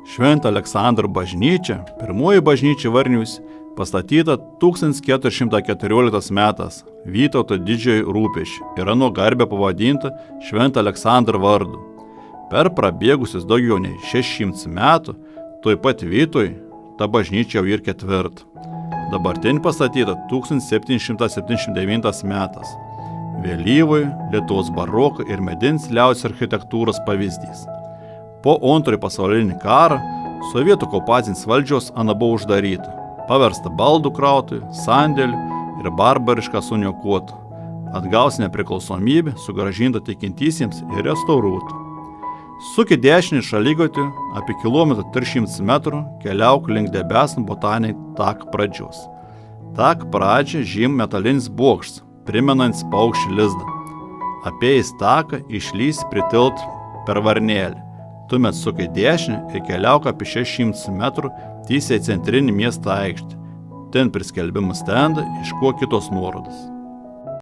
Švento Aleksandro bažnyčia, pirmoji bažnyčia Varnius, pastatyta 1414 metais Vytauto didžiojo rūpesčiu, yra nuo garbę pavadinta Švento Aleksandro vardu. Per prabėgusius daugiau nei 600 metų, tuoj pat Vytoj, ta bažnyčia jau ir ketvirta. Dabartinė pastatyta 1779 metais. Vėlyvoji Lietuvos baroko ir medinis liaudies architektūros pavyzdys. Po antrojo pasaulinį karą sovietų okupacinės valdžios ana buvo uždaryta, paversta baldų krautojų, sandėlių ir barbarišką suniokotų. Atgaus nepriklausomybę, sugrąžinta tikintiesiems ir restauruota. Suki dešinį šaligatviu apie kilometrą 300 metrų keliauk link Debesnų botaninį taką pradžios. Tak pradžią žym metalinis bokštas, primenantis paukščių lizdą. Apėjęs taką išlys pritilt per varnėlį. Tuomet sukai dešinį ir keliauk apie 600 metrų tiesiai centrinį miesto aikštę. Ten prie skelbimų stendą iškuo kitos nuorodos.